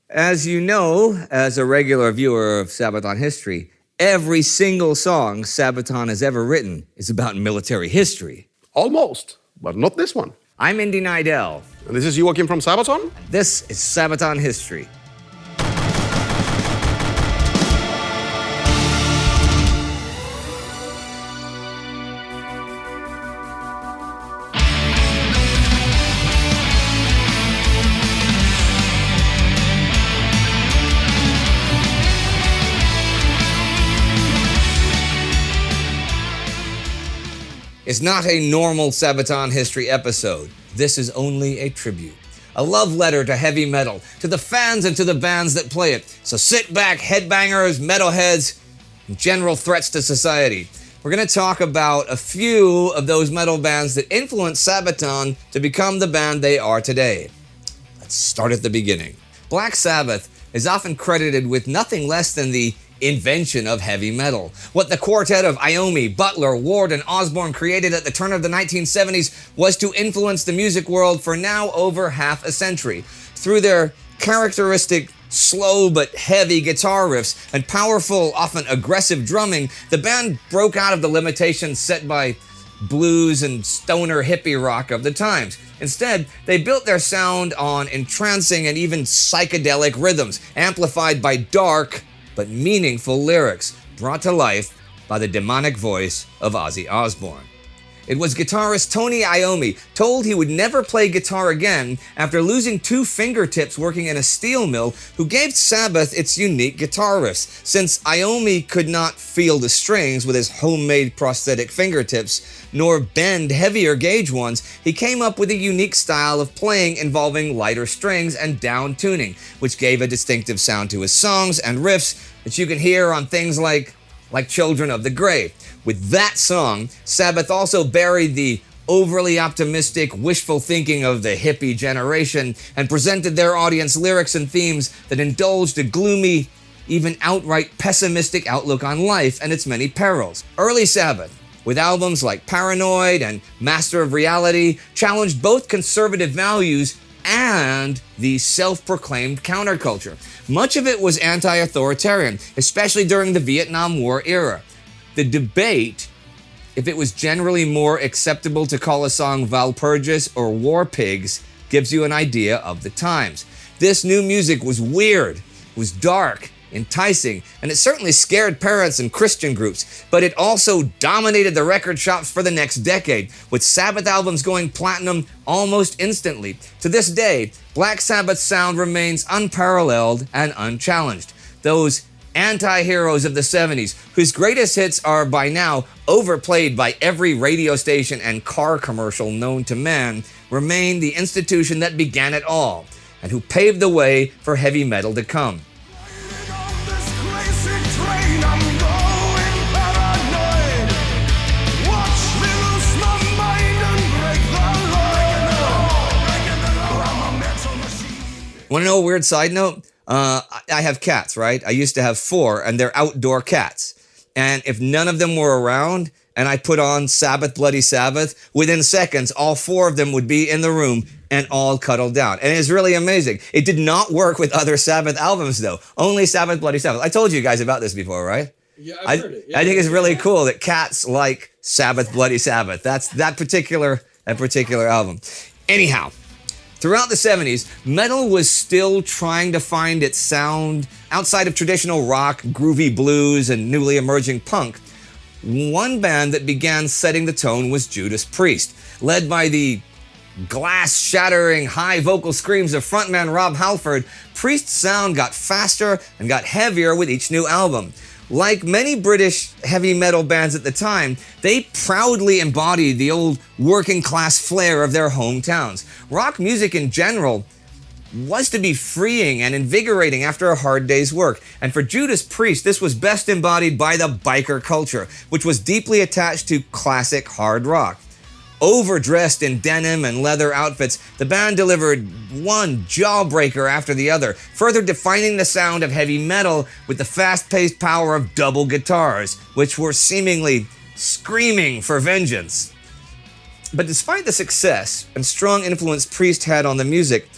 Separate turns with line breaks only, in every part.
As you know, as a regular viewer of Sabaton history, every single song Sabaton has ever written is about military history.
Almost, but not this one.
I'm Indy Neidell.
And this is Joakim from Sabaton.
This is Sabaton history. It's not a normal Sabaton history episode. This is only a tribute. A love letter to heavy metal, to the fans and to the bands that play it. So sit back, headbangers, metalheads, and general threats to society. We're going to talk about a few of those metal bands that influenced Sabaton to become the band they are today. Let's start at the beginning. Black Sabbath is often credited with nothing less than the invention of heavy metal. What the quartet of Iommi, Butler, Ward, and Osborne created at the turn of the 1970s was to influence the music world for now over half a century. Through their characteristic slow but heavy guitar riffs and powerful, often aggressive drumming, the band broke out of the limitations set by blues and stoner hippie rock of the times. Instead, they built their sound on entrancing and even psychedelic rhythms, amplified by dark but meaningful lyrics brought to life by the demonic voice of Ozzy Osbourne. It was guitarist Tony Iommi told he would never play guitar again after losing 2 fingertips working in a steel mill, who gave Sabbath its unique guitar riffs. Since Iommi could not feel the strings with his homemade prosthetic fingertips, nor bend heavier gauge ones, he came up with a unique style of playing involving lighter strings and down tuning, which gave a distinctive sound to his songs and riffs that you can hear on things like Children of the Grave. With that song, Sabbath also buried the overly optimistic, wishful thinking of the hippie generation and presented their audience lyrics and themes that indulged a gloomy, even outright pessimistic outlook on life and its many perils. Early Sabbath, with albums like Paranoid and Master of Reality, challenged both conservative values and the self-proclaimed counterculture. Much of it was anti-authoritarian, especially during the Vietnam War era. The debate, if it was generally more acceptable to call a song Walpurgis or War Pigs, gives you an idea of the times. This new music was weird, was dark, enticing, and it certainly scared parents and Christian groups, but it also dominated the record shops for the next decade, with Sabbath albums going platinum almost instantly. To this day, Black Sabbath's sound remains unparalleled and unchallenged. Those anti-heroes of the 70s, whose greatest hits are by now overplayed by every radio station and car commercial known to man, remain the institution that began it all, and who paved the way for heavy metal to come. Want to know a weird side note? I have cats, right? I used to have 4, and they're outdoor cats. And if none of them were around, and I put on Sabbath, Bloody Sabbath, within seconds, all 4 of them would be in the room and all cuddled down. And it's really amazing. It did not work with other Sabbath albums, though. Only Sabbath, Bloody Sabbath. I told you guys about this before, right?
Yeah, I've heard it. Yeah,
I think it's really cool that cats like Sabbath, Bloody Sabbath. That's that particular album. Anyhow, throughout the 70s, metal was still trying to find its sound outside of traditional rock, groovy blues, and newly emerging punk. One band that began setting the tone was Judas Priest. Led by the glass-shattering high vocal screams of frontman Rob Halford, Priest's sound got faster and got heavier with each new album. Like many British heavy metal bands at the time, they proudly embodied the old working class flair of their hometowns. Rock music in general was to be freeing and invigorating after a hard day's work. And for Judas Priest, this was best embodied by the biker culture, which was deeply attached to classic hard rock. Overdressed in denim and leather outfits, the band delivered one jawbreaker after the other, further defining the sound of heavy metal with the fast-paced power of double guitars, which were seemingly screaming for vengeance. But despite the success and strong influence Priest had on the music,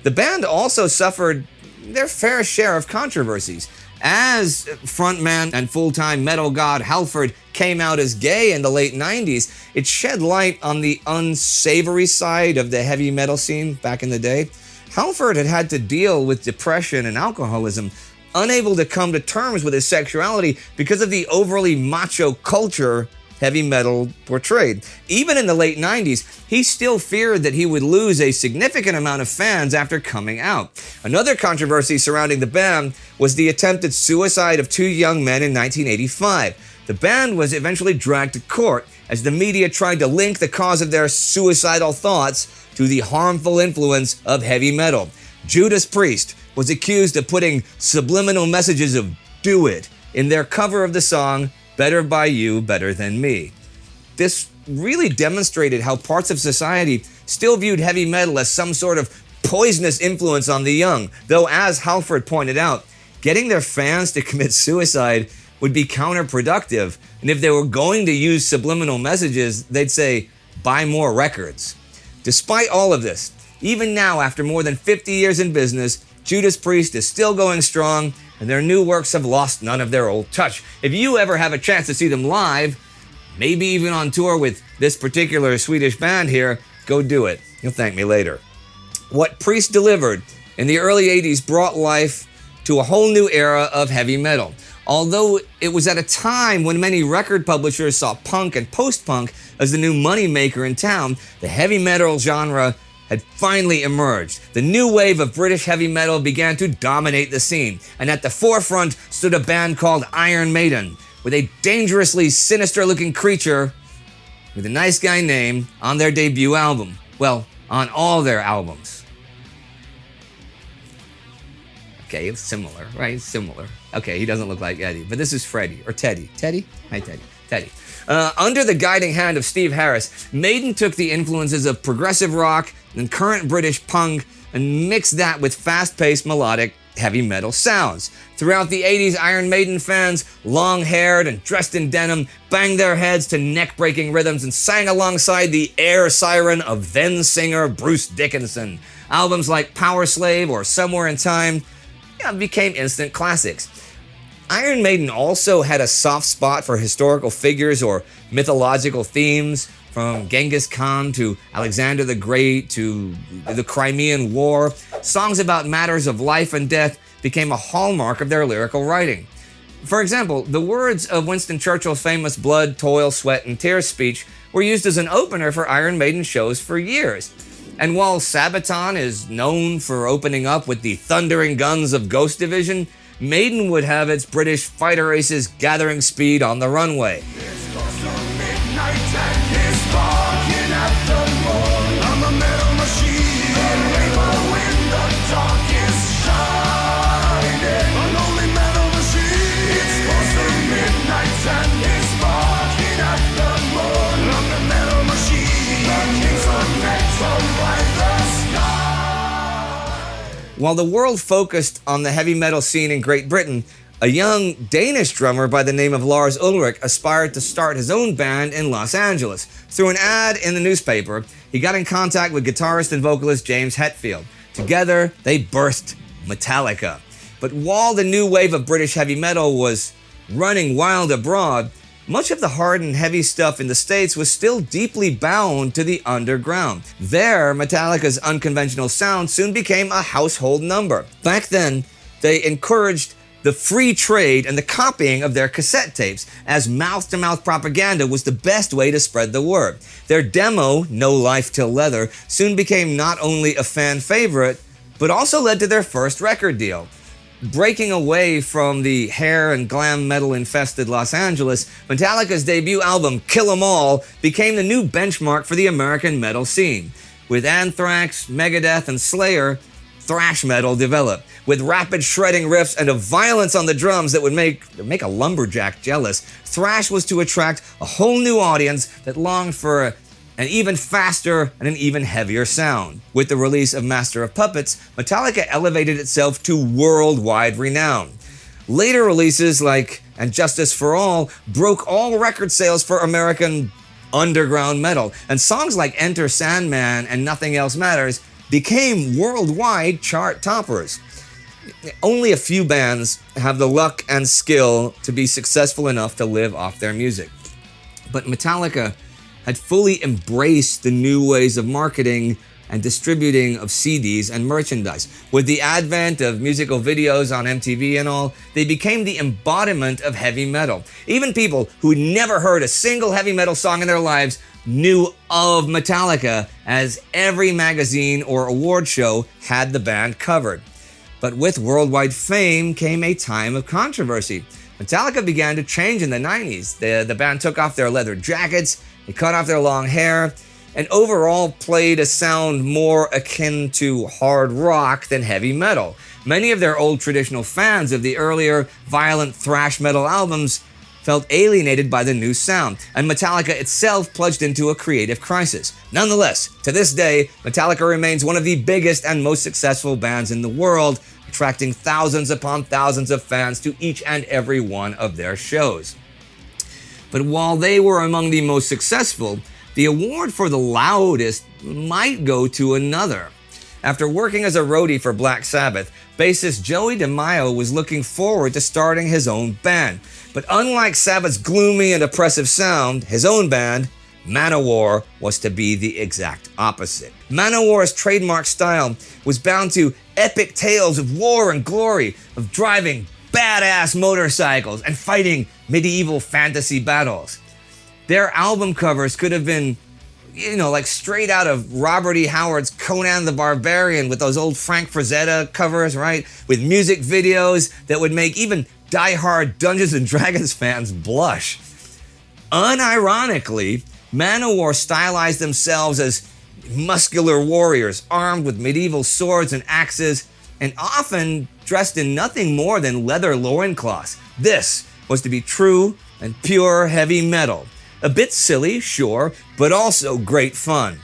the band also suffered their fair share of controversies. As frontman and full-time metal god Halford came out as gay in the late 90s, it shed light on the unsavory side of the heavy metal scene back in the day. Halford had to deal with depression and alcoholism, unable to come to terms with his sexuality because of the overly macho culture heavy metal portrayed. Even in the late 90s, he still feared that he would lose a significant amount of fans after coming out. Another controversy surrounding the band was the attempted suicide of two young men in 1985. The band was eventually dragged to court as the media tried to link the cause of their suicidal thoughts to the harmful influence of heavy metal. Judas Priest was accused of putting subliminal messages of "do it" in their cover of the song "Better by You, Better Than Me." This really demonstrated how parts of society still viewed heavy metal as some sort of poisonous influence on the young, though as Halford pointed out, getting their fans to commit suicide would be counterproductive, and if they were going to use subliminal messages, they'd say, buy more records. Despite all of this, even now after more than 50 years in business, Judas Priest is still going strong, and their new works have lost none of their old touch. If you ever have a chance to see them live, maybe even on tour with this particular Swedish band here, go do it. You'll thank me later. What Priest delivered in the early 80s brought life to a whole new era of heavy metal. Although it was at a time when many record publishers saw punk and post-punk as the new moneymaker in town, the heavy metal genre had finally emerged. The new wave of British heavy metal began to dominate the scene, and at the forefront stood a band called Iron Maiden, with a dangerously sinister-looking creature with a nice guy name on their debut album. Well, on all their albums. Okay, it's similar, right? Similar. Okay, he doesn't look like Eddie, but this is Freddie, or Teddy. Teddy? Hi, Teddy. Teddy. Under the guiding hand of Steve Harris, Maiden took the influences of progressive rock and current British punk and mixed that with fast-paced melodic heavy metal sounds. Throughout the 80s, Iron Maiden fans, long-haired and dressed in denim, banged their heads to neck-breaking rhythms and sang alongside the air siren of then-singer Bruce Dickinson. Albums like Power Slave or Somewhere in Time became instant classics. Iron Maiden also had a soft spot for historical figures or mythological themes, from Genghis Khan to Alexander the Great to the Crimean War. Songs about matters of life and death became a hallmark of their lyrical writing. For example, the words of Winston Churchill's famous blood, toil, sweat, and tears speech were used as an opener for Iron Maiden shows for years. And while Sabaton is known for opening up with the thundering guns of Ghost Division, Maiden would have its British fighter races gathering speed on the runway.
It's close to midnight and he's barking at the moon. I'm a metal machine. The rainbow in the dark is shining. An only metal machine. It's close to midnight and he's barking at the moon. I'm the metal machine. The kings of metal by the sky.
While the world focused on the heavy metal scene in Great Britain, a young Danish drummer by the name of Lars Ulrich aspired to start his own band in Los Angeles. Through an ad in the newspaper, he got in contact with guitarist and vocalist James Hetfield. Together, they birthed Metallica. But while the new wave of British heavy metal was running wild abroad, much of the hard and heavy stuff in the States was still deeply bound to the underground. There, Metallica's unconventional sound soon became a household number. Back then, they encouraged the free trade and the copying of their cassette tapes, as mouth-to-mouth propaganda was the best way to spread the word. Their demo, No Life Till Leather, soon became not only a fan favorite, but also led to their first record deal. Breaking away from the hair and glam metal-infested Los Angeles, Metallica's debut album, Kill 'Em All, became the new benchmark for the American metal scene. With Anthrax, Megadeth, and Slayer, thrash metal developed, with rapid shredding riffs and a violence on the drums that would make a lumberjack jealous. Thrash was to attract a whole new audience that longed for an even faster and an even heavier sound. With the release of Master of Puppets, Metallica elevated itself to worldwide renown. Later releases like And Justice for All broke all record sales for American underground metal, and songs like Enter Sandman and Nothing Else Matters became worldwide chart toppers. Only a few bands have the luck and skill to be successful enough to live off their music. But Metallica had fully embraced the new ways of marketing and distributing of CDs and merchandise. With the advent of musical videos on MTV and all, they became the embodiment of heavy metal. Even people who had never heard a single heavy metal song in their lives knew of Metallica, as every magazine or award show had the band covered. But with worldwide fame came a time of controversy. Metallica began to change in the 90s. The band took off their leather jackets, they cut off their long hair, and overall played a sound more akin to hard rock than heavy metal. Many of their old traditional fans of the earlier violent thrash metal albums felt alienated by the new sound, and Metallica itself plunged into a creative crisis. Nonetheless, to this day, Metallica remains one of the biggest and most successful bands in the world, attracting thousands upon thousands of fans to each and every one of their shows. But while they were among the most successful, the award for the loudest might go to another. After working as a roadie for Black Sabbath, bassist Joey DeMaio was looking forward to starting his own band. But unlike Sabbath's gloomy and oppressive sound, his own band, Manowar, was to be the exact opposite. Manowar's trademark style was bound to epic tales of war and glory, of driving badass motorcycles and fighting medieval fantasy battles. Their album covers could have been, like straight out of Robert E. Howard's Conan the Barbarian with those old Frank Frazetta covers, right? With music videos that would make even die-hard Dungeons & Dragons fans blush. Unironically, Manowar stylized themselves as muscular warriors armed with medieval swords and axes, and often dressed in nothing more than leather loincloths. This was to be true and pure heavy metal. A bit silly, sure, but also great fun.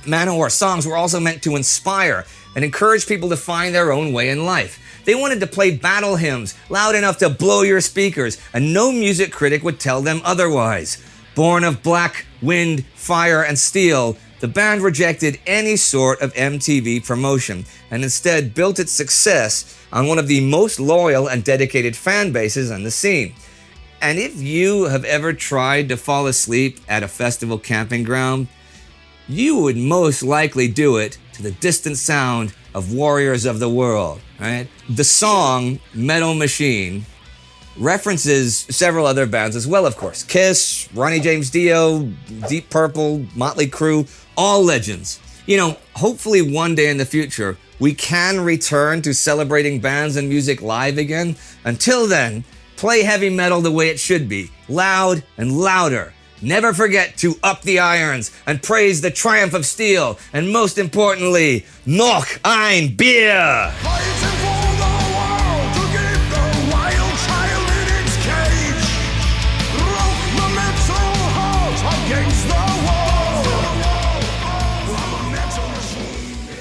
Manowar songs were also meant to inspire and encourage people to find their own way in life. They wanted to play battle hymns loud enough to blow your speakers, and no music critic would tell them otherwise. Born of black, wind, fire, and steel, the band rejected any sort of MTV promotion and instead built its success on one of the most loyal and dedicated fan bases on the scene. And if you have ever tried to fall asleep at a festival camping ground, you would most likely do it to the distant sound of Warriors of the World, right? The song Metal Machine references several other bands as well, of course. Kiss, Ronnie James Dio, Deep Purple, Motley Crue, all legends. Hopefully one day in the future, we can return to celebrating bands and music live again. Until then, play heavy metal the way it should be, loud and louder. Never forget to up the irons and praise the triumph of steel. And most importantly, noch ein Bier!
Fighting for the world to keep the wild child in its cage. Rock the metal heart against the wall. I'm a metal machine.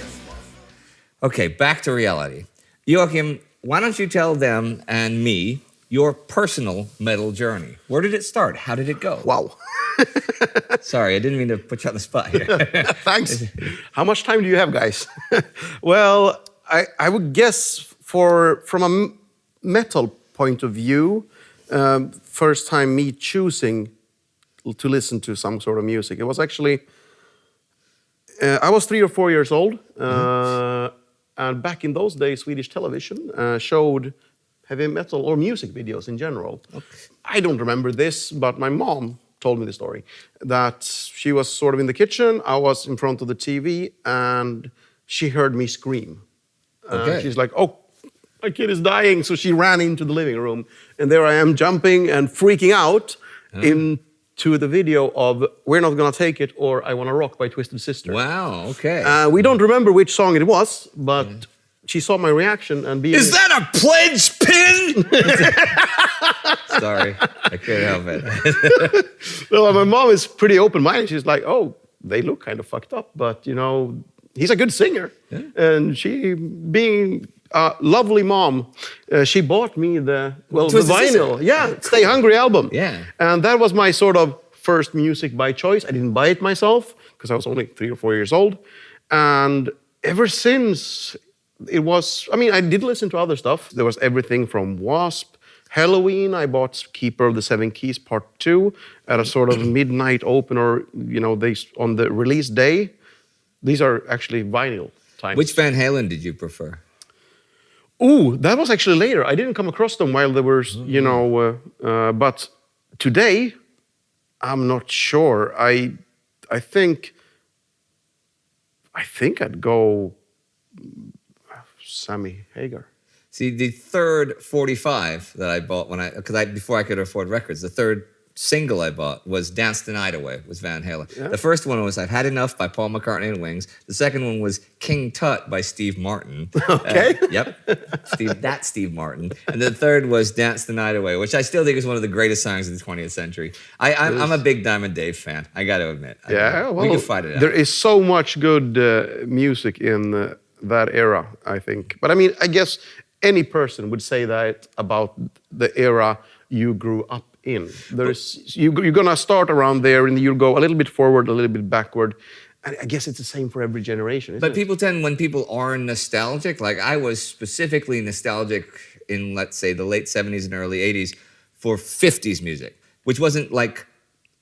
Okay, back to reality. Joakim, why don't you tell them and me your personal metal journey? Where did it start? How did it go?
Wow.
Sorry, I didn't mean to put you on the spot here.
Thanks. How much time do you have, guys? Well, I would guess from a metal point of view, first time me choosing to listen to some sort of music, it was actually, I was 3 or 4 years old. And back in those days, Swedish television showed heavy metal or music videos in general. Okay. I don't remember this, but my mom told me the story, that she was sort of in the kitchen, I was in front of the TV, and she heard me scream.
Okay.
She's like, oh, my kid is dying. So she ran into the living room, and there I am jumping and freaking out into the video of We're Not Gonna Take It or I Wanna Rock by Twisted Sister.
Wow, okay.
We don't remember which song it was, but she saw my reaction and being...
Is that a pledge pin? Sorry, I couldn't help it.
Well, my mom is pretty open-minded. She's like, oh, they look kind of fucked up, but, he's a good singer. Yeah. And she, being a lovely mom, she bought me the vinyl. Yeah, Stay Hungry album.
Yeah.
And that was my sort of first music by choice. I didn't buy it myself because I was only 3 or 4 years old. And ever since, it was, I mean, I did listen to other stuff. There was everything from Wasp, Halloween. I bought Keeper of the Seven Keys Part 2 at a sort of midnight opener, they on the release day. These are actually vinyl times.
Which Van Halen did you prefer?
Ooh, that was actually later. I didn't come across them while they were, but today, I'm not sure. I think I'd go Sammy Hagar.
See, the third 45 that I bought before I could afford records, the third single I bought was Dance the Night Away with Van Halen. Yeah. The first one was I've Had Enough by Paul McCartney and Wings. The second one was King Tut by Steve Martin.
Okay.
Yep. Steve Martin. And the third was Dance the Night Away, which I still think is one of the greatest songs of the 20th century. I'm a big Diamond Dave fan, I got to admit. We can fight it out.
There is so much good music in that era, I think. But I mean, I guess any person would say that about the era you grew up in. You're gonna start around there, and you'll go a little bit forward, a little bit backward. And I guess it's the same for every generation.
But people tend, when people are nostalgic, like I was specifically nostalgic in, let's say, the late 70s and early 80s for 50s music, which wasn't like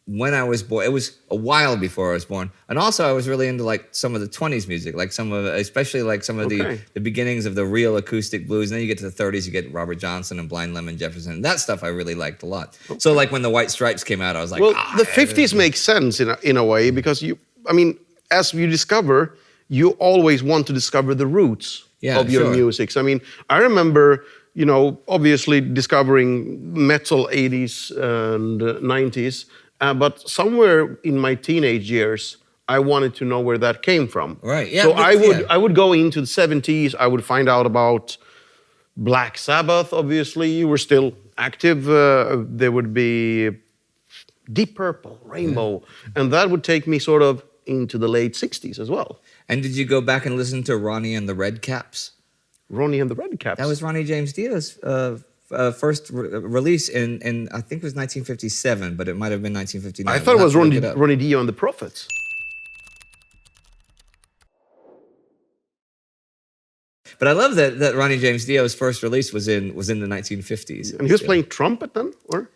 when I was born. It was a while before I was born. And also I was really into like some of the 20s music, like especially like some of the beginnings of the real acoustic blues. And then you get to the 30s, you get Robert Johnson and Blind Lemon Jefferson. That stuff I really liked a lot. Okay. So like when the White Stripes came out, I was like,
the 50s make sense in a way, because as you discover, you always want to discover the roots of your music. So, I mean, I remember, obviously discovering metal 80s and 90s, but somewhere in my teenage years, I wanted to know where that came from.
Right. Yeah.
So I would go into the 70s. I would find out about Black Sabbath. Obviously, you were still active. There would be Deep Purple, Rainbow, and that would take me sort of into the late 60s as well.
And did you go back and listen to Ronnie and the Redcaps?
Ronnie and the Redcaps?
That was Ronnie James Dio's first release in I think it was 1957, but it might have been 1959.
I thought it was Ronnie Dio and the Prophets.
But I love that Ronnie James Dio's first release was in the 1950s.
And he was playing trumpet then, or?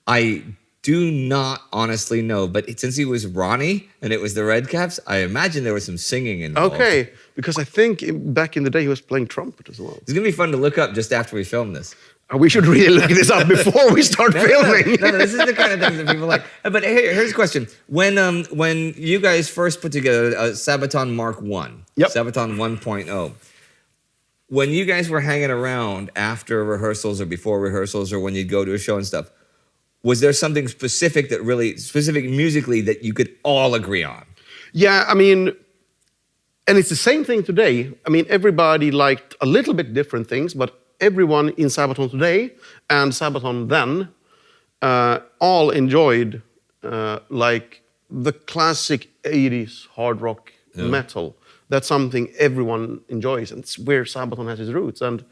I do not honestly know, but since he was Ronnie and it was the Redcaps, I imagine there was some singing involved.
Okay, because I think back in the day he was playing trumpet as well.
It's gonna be fun to look up just after we film this.
We should really look this up before we start filming.
No, this is the kind of things that people like. But here's a question: when you guys first put together Sabaton Mark I, Sabaton 1.0, when you guys were hanging around after rehearsals or before rehearsals, or when you'd go to a show and stuff, was there something specific musically that you could all agree on? Yeah,
I mean, and it's the same thing today. I mean, everybody liked a little bit different things, but everyone in Sabaton today and Sabaton then all enjoyed like the classic 80s hard rock metal. That's something everyone enjoys, and it's where Sabaton has its roots. And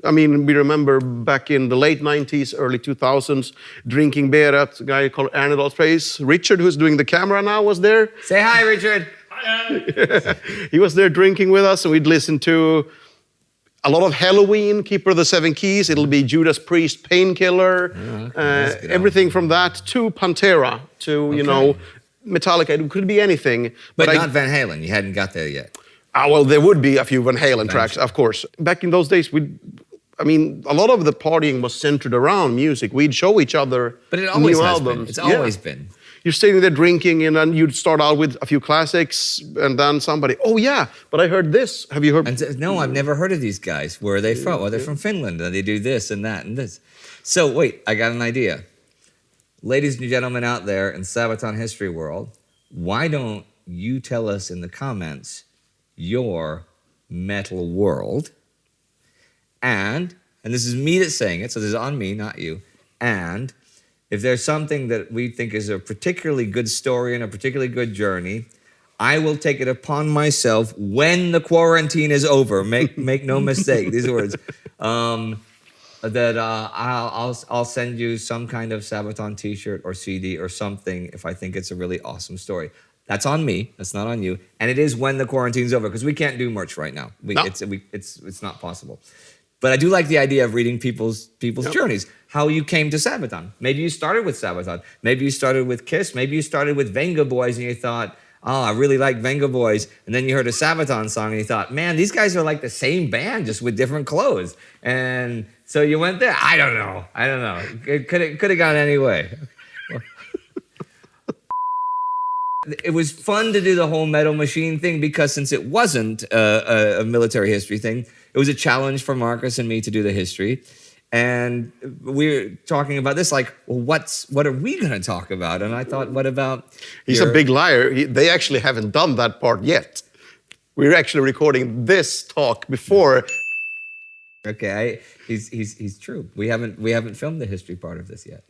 I mean, we remember back in the late 90s, early 2000s, drinking beer at a guy called Arnedal's place. Richard, who's doing the camera now, was there.
Say hi, Richard.
Hi. He was there drinking with us, and we'd listen to a lot of Halloween, Keeper of the Seven Keys. It'll be Judas Priest, Painkiller, everything from that to Pantera, to, Metallica. It could be anything.
But not Van Halen. You hadn't got there yet.
Well, there would be a few Van Halen tracks, of course. Back in those days, a lot of the partying was centered around music. We'd show each other new albums.
It's always been.
You're sitting there drinking, and then you'd start out with a few classics, and then somebody, but I heard this. Have you heard?
No, I've never heard of these guys. Where are they from? Well, they're from Finland, and they do this and that and this. So wait, I got an idea. Ladies and gentlemen out there in Sabaton history world, why don't you tell us in the comments your metal world, and this is me that's saying it, so this is on me, not you, and if there's something that we think is a particularly good story and a particularly good journey, I will take it upon myself when the quarantine is over, make no mistake, these words, that I'll send you some kind of Sabaton t-shirt or CD or something if I think it's a really awesome story. That's on me. That's not on you. And it is when the quarantine's over, because we can't do merch right now.
No.
It's not possible. But I do like the idea of reading people's journeys, how you came to Sabaton. Maybe you started with Sabaton. Maybe you started with Kiss. Maybe you started with Venga Boys and you thought, oh, I really like Venga Boys. And then you heard a Sabaton song and you thought, man, these guys are like the same band, just with different clothes. And so you went there. I don't know. It could have gone any way. It was fun to do the whole metal machine thing because since it wasn't a military history thing, it was a challenge for Markus and me to do the history. And we were talking about this, like, well, what are we going to talk about? And I thought, what about...
He's a big liar. They actually haven't done that part yet. We're actually recording this talk before.
Okay, he's true. We haven't filmed the history part of this yet.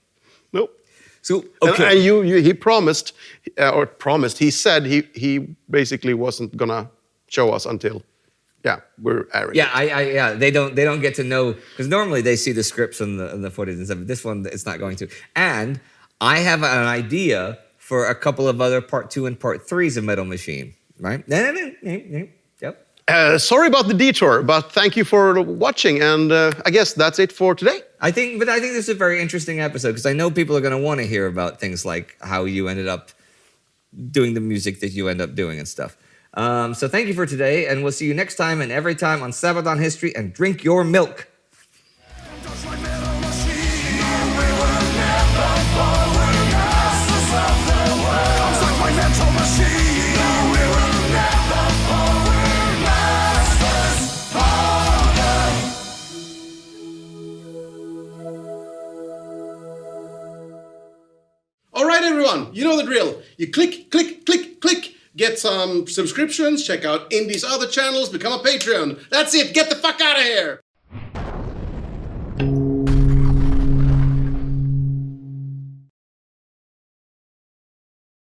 Nope.
So okay,
and he promised, he said he basically wasn't gonna show us until, we're airing.
Yeah, they don't get to know, because normally they see the scripts and the footage and stuff. But this one, it's not going to. And I have an idea for a couple of other part 2 and part 3s of Metal Machine, right? Yep.
Sorry about the detour, but thank you for watching, and I guess that's it for today.
I think this is a very interesting episode because I know people are going to want to hear about things like how you ended up doing the music that you end up doing and stuff. So thank you for today, and we'll see you next time and every time on Sabaton History, and drink your milk.
All right, everyone, you know the drill. You click, click, click, click, get some subscriptions, check out Indy's other channels, become a Patreon. That's it, get the fuck out of here.